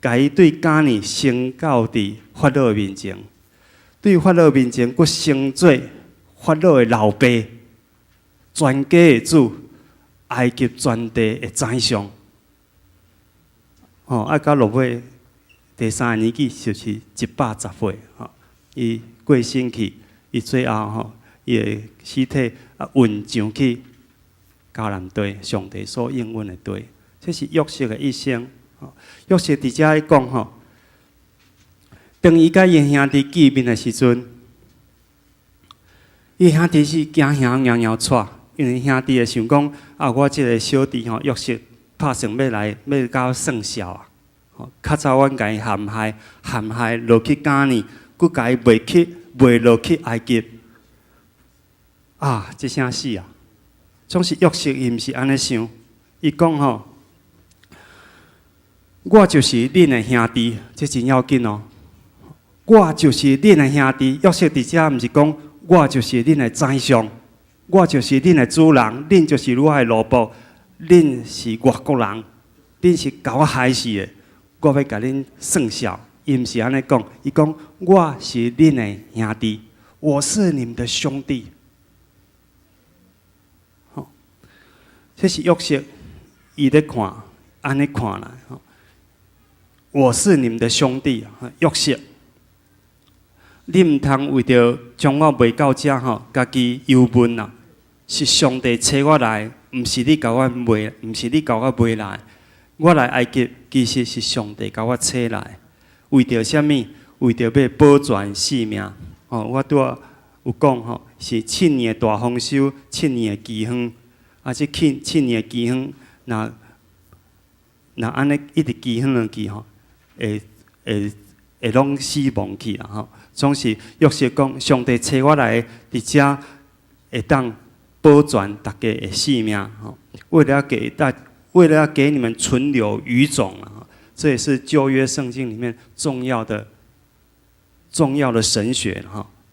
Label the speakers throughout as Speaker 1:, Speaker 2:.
Speaker 1: 甲伊对家呢升到伫法老面前，对法老面前，佫升做法老的老爸，全家的主，埃及全地的宰相。到落尾第3个年纪就是110岁，伊过身去，伊最后伊的尸体运上去迦南地，上帝所应允的地，这是约瑟的一生。约瑟伫遮讲当伊甲伊兄弟见面的时阵，伊兄弟是惊吓袅袅喘，因为兄弟会想讲我即个小弟约瑟拍算要到算小啊。较早阮甲伊陷害落去迦南，佮甲伊卖落去埃及。即声死啊！总是约瑟伊毋是安尼想，伊讲我就是恁的兄弟，这真要紧哦。我就是恁的兄弟，约瑟伫遮毋是讲我就是恁的宰相，我就是恁的主人，恁就是我的奴仆，恁是外国人，恁是甲我害死的。我要甲恁算小，伊毋是安尼讲，伊讲我是恁的兄弟，我是你们的兄弟。这是约瑟，伊咧看，安尼看来，我是你们的兄弟，约瑟，你毋通为着将我卖到遮家己忧闷啦，是上帝找我来，毋是你甲我卖，毋是你甲我卖来。我来埃及，其实是上帝甲我找来，为着什么？为着要保全性命。我拄仔有讲是7年的大丰收，7年的饥荒，这7年的饥荒，若安尼一直饥荒落去会拢死亡去啦总是约瑟讲，上帝找我来伫遮，会当保全大家的性命为了要给你们存留余种这也是旧约圣经里面重要的神学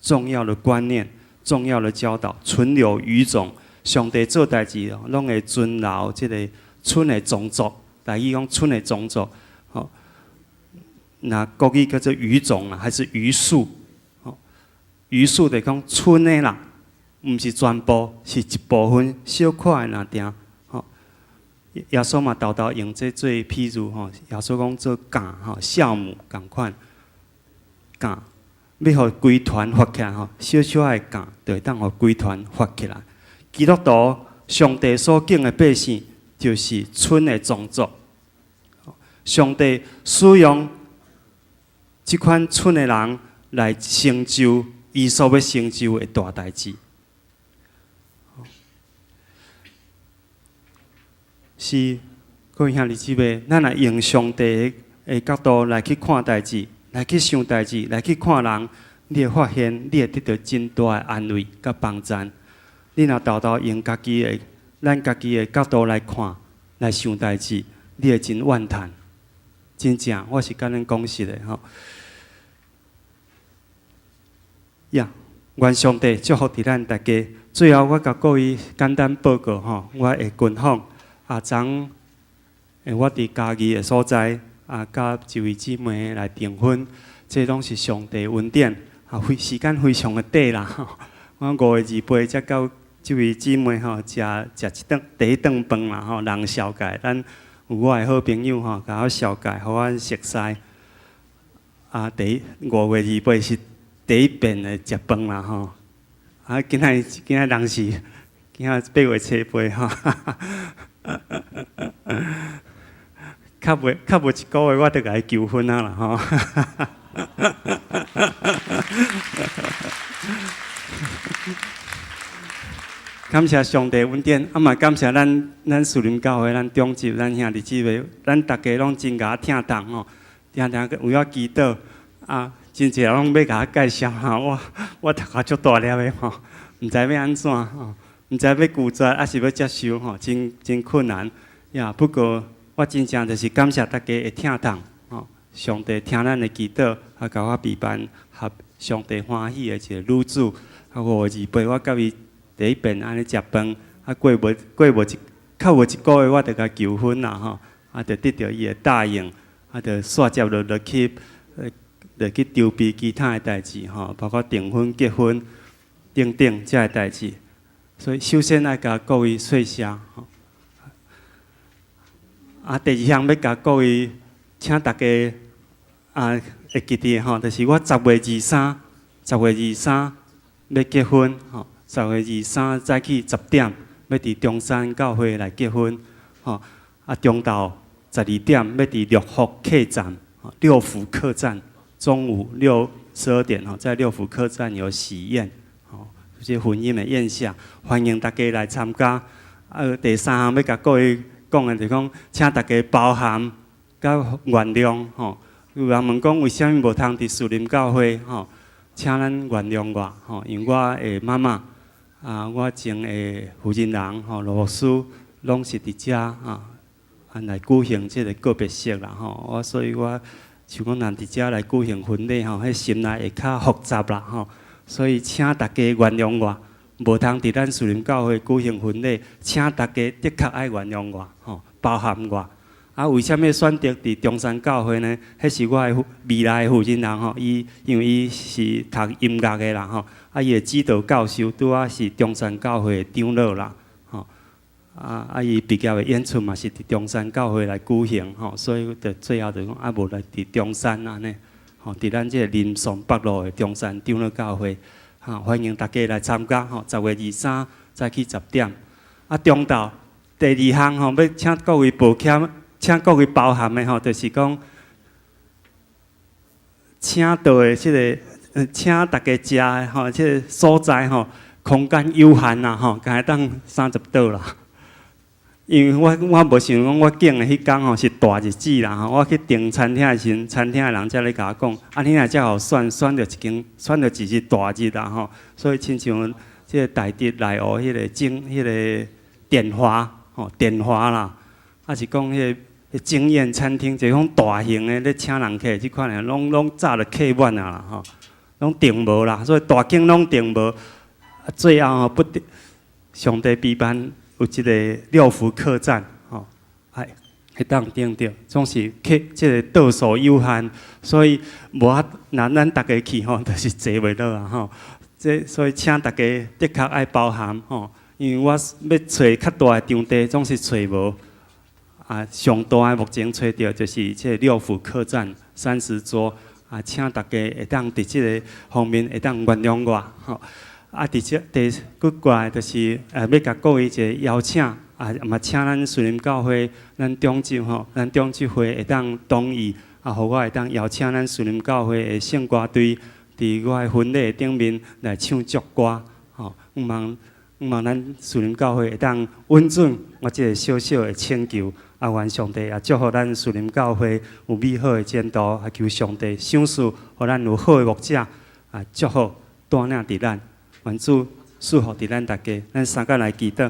Speaker 1: 重要的观念、重要的教导，存留余种。上帝做代志拢会存留这个剩的种族，台语讲剩的种族，那国语叫做余种还是余数？余数就讲剩的啦，毋是全部，是一部分小块的那点。耶稣嘛，豆豆用这做譬如耶稣讲做杆酵母共款杆，要互规团发起来小小的杆，就会当互规团发起来。基督徒上帝所敬的百姓，就是剩的种族。上帝使用这款剩的人来成就伊所要成就的大代志。是，各位兄弟姊妹，咱来用上帝的角度来去看代志，来去想代志，来去看人，你会发现，你会得到真大的安慰甲帮赞。你若豆豆用咱家己的角度来看，来想代志，你会真怨叹。真正，我是甲恁讲实的愿上帝祝福伫咱大家。最后，我甲各位简单报告我的近况。昨我伫家己的所在甲一位姊妹来订婚，这拢是上帝恩典时间非常的短啦我5月28才到这位姊妹食第一顿饭啦人绍介，咱有我的好朋友甲我绍介，互我熟悉。5月28是第一遍的食饭啦今仔人是今仔8月初8较无1个月，我就甲伊求婚啦感谢上帝恩典，嘛感谢咱树林教会、咱中集、咱兄弟姊妹，咱大家拢真甲我听同听为我祈祷真侪人拢要甲我介绍我读足大粒的毋知要安怎毋知要拒绝还是要接受真困难不过我真正就是感谢大家会听同上帝听咱的祈祷，甲我陪伴，合上帝欢喜的一个女子。5月28，我甲伊第一遍安尼食饭，过无较无1个月，我就甲求婚啦就得到伊的答应，就煞接落去筹备其他的代志吼，包括订婚、结婚等等这个代志。所以首先爱甲各位说声吼，第二项要甲各位，请大家会记得吼，就是我10月23要结婚吼，10月23早起10点要伫中山教会来结婚吼，中昼12点要伫六福客栈，六福客栈中午12点吼，在六福客栈有喜宴吼，这婚姻的宴下，欢迎大家来参加。第三项要甲各位讲的就是讲，请大家包涵甲原谅吼。有人问讲为什么无通伫树林教会吼？请咱原谅我吼，因为我的妈妈我前的负责人吼，罗师拢是伫遮来举行这个告别式啦吼。所以我像讲咱伫遮来举行婚礼吼，迄心内会较复杂啦吼。所以请大家原谅我，无通伫咱树林教会举行婚礼，请大家的确爱原谅我吼，包涵我。为什么选择伫中山教会呢？迄是我的未来的负责人吼，因为伊是读音乐的啦吼，伊的指导教授拄仔是中山教会的长老啦吼，伊毕业的演出嘛是伫中山教会来举行吼，所以就最后就讲无来伫中山安尼吼，伫咱这个林松北路的中山长老教会欢迎大家来参加吼，10月23早起10点。中昼第二项吼，要请各位抱歉。请各位包涵的吼，就是讲，请到的即个，请大家食的吼，即个所在吼，空间有限啦吼，敢会当30桌啦。因为我无想讲，我拣的迄天吼是大日子啦吼，我去订餐厅的时阵，餐厅的人才咧甲我讲，你若才好选着一日大日啦吼，所以亲像即个台北内湖迄个电华啦，是讲迄个。经验餐厅就是讲大型的咧请人客，即款的拢早就客满啊啦吼，拢订无啦，所以大间拢订无。最后不得上帝批办有一个六福客栈吼，会当订着，总是即个倒数有限，所以无咱大家去吼，就是坐袂落啊吼。所以请大家的确爱包涵吼，因为我要找较大的场地，总是找无。上大的目前找到就是这六福客栈30桌，请大家会当伫这个方面会当原谅我吼。伫这过来就是要甲各位一个邀请，嘛请咱树林教会咱长执吼，咱长执会会当同意，互我会当邀请咱树林教会的圣歌队伫我的婚礼顶面来唱祝歌吼。希望咱树林教会会当稳准我这个小小的请求。愿上帝也祝福咱树林教会有美好的前途，也求上帝赏赐，互咱有好的牧者，祝福带领伫咱，愿主祝福伫咱大家。咱三个来祈祷。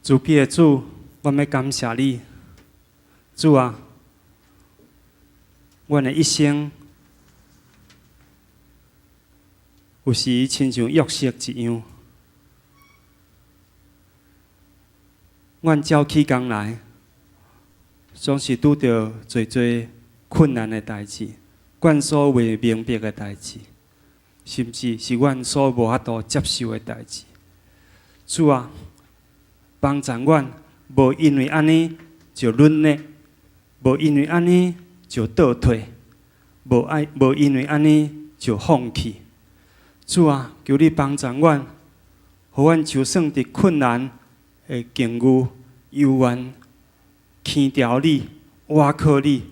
Speaker 1: 慈悲的主，我要感谢你，主啊，阮的一生。有时亲像约瑟一样，阮朝起工来，总是拄着侪困难的代志，阮所未明白的代志，甚至是阮所无法度接受的代志。主啊，帮助阮，无因为安尼就软弱，无因为安尼就倒退，无因为安尼就放弃。主啊，求你帮助阮，互阮就算伫困难的境遇，犹原牵调你、倚靠你，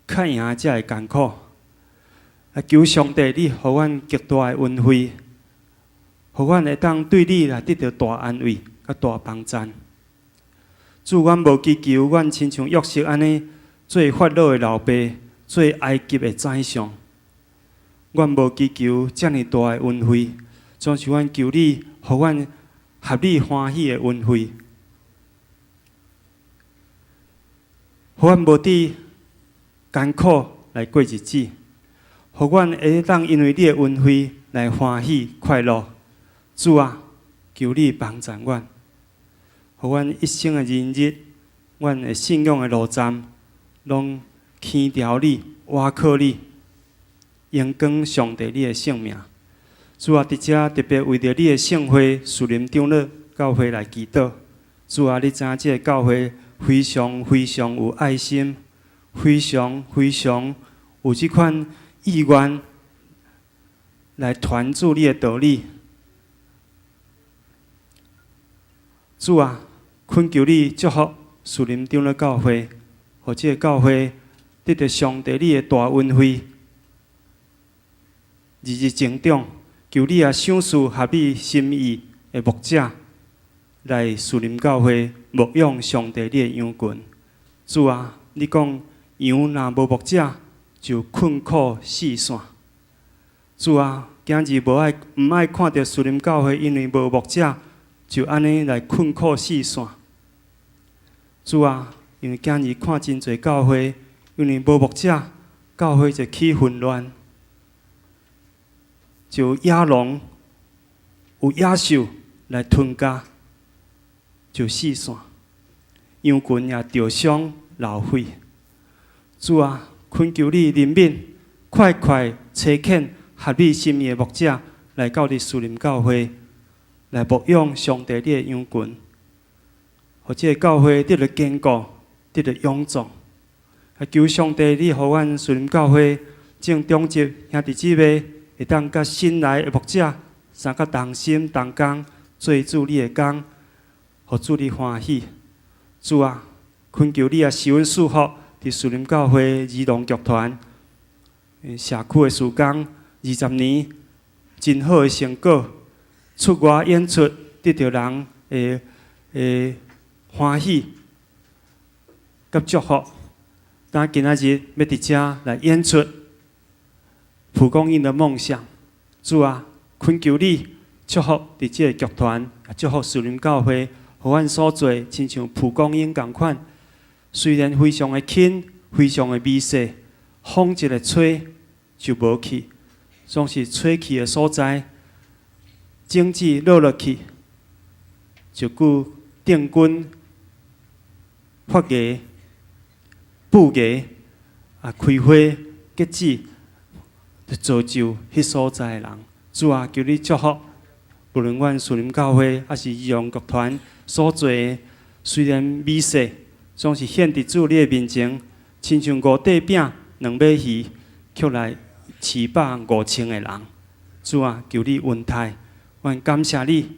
Speaker 1: 较赢才会艰苦。求上帝，你互阮极大的恩惠，互阮会当对你来得到大安慰、甲大帮助。主，阮无祈求，阮亲像约瑟安尼，做法老的老爸，做埃及的宰相。阮无祈求遮尔大的恩惠，总是阮求你，互阮合理欢喜的恩惠，互阮无伫艰苦来过日子，互阮会当因为你的恩惠，来欢喜快乐。主啊，求你帮助阮，互阮一生的人日，阮的信仰的路站，拢牵条你，倚靠你，荣光上帝你的圣名。主啊，伫遮特别为着你的圣会树林长老教会来祈祷。主啊，你知影这个教会非常非常有爱心，非常非常有即款意愿来传助你的道理。主啊，恳求你祝福树林长老教会，互这个教会得到上帝你的大恩惠，日日成长。求你啊，赏赐合你心意的牧者来树林教会牧养上帝你的羊群。主啊，你讲羊若无牧者，就困苦四散。主啊，今日毋爱看到树林教会因为无牧者，就安尼来困苦四散。主啊，因为今日看真侪教会因为无牧者，教会就起混乱。就野狼有野兽来吞家，就四散，羊群也受伤流血。主啊，恳求你怜悯，快快差遣合你心意的牧者来到你树林教会，来牧养上帝你的羊群，互这个教会得到坚固，得到勇壮。求上帝你互阮树林教会正中级兄弟姊妹。会当甲新来的牧者，三个同心同工，做主你的工，互主你欢喜。主啊，恳求你啊，施恩赐福伫树林教会儿童剧团社区的事工20年，真好的成果，出外演出得到人的欢喜甲祝福。咱今仔日要伫遮来演出。蒲公英的梦想，主啊，恳求你祝福伫这个剧团，也祝福树林教会，互阮所做亲像蒲公英共款。虽然非常的轻，非常的微细，风一个吹就无去，总是吹去的所在，种子落去，就具定根、发芽、布芽，开花结籽。造就迄所在的人，主啊，求你祝福，无论阮树林教会还是儿童剧团所做的，虽然微细，总是显伫主你的面前，亲像5块饼、2尾鱼，却来75000个人。主啊，求你恩待，阮感谢你，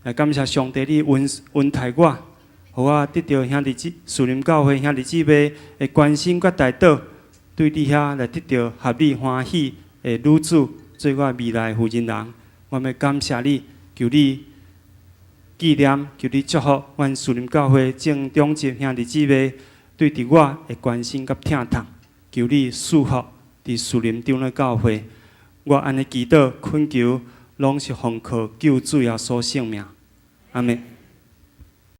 Speaker 1: 来感谢上帝你恩待我，互我得到兄弟树林教会兄弟姊妹的关心甲带导，对你遐来得到合你欢喜。女主做我未来负责人，我要感谢你，求你纪念，求你祝福阮树林教会正中级兄弟姊妹对伫我的关心甲疼痛，求你赐福伫树林长老教会。我安尼祈祷恳求，拢是奉靠救主耶稣圣名，阿门。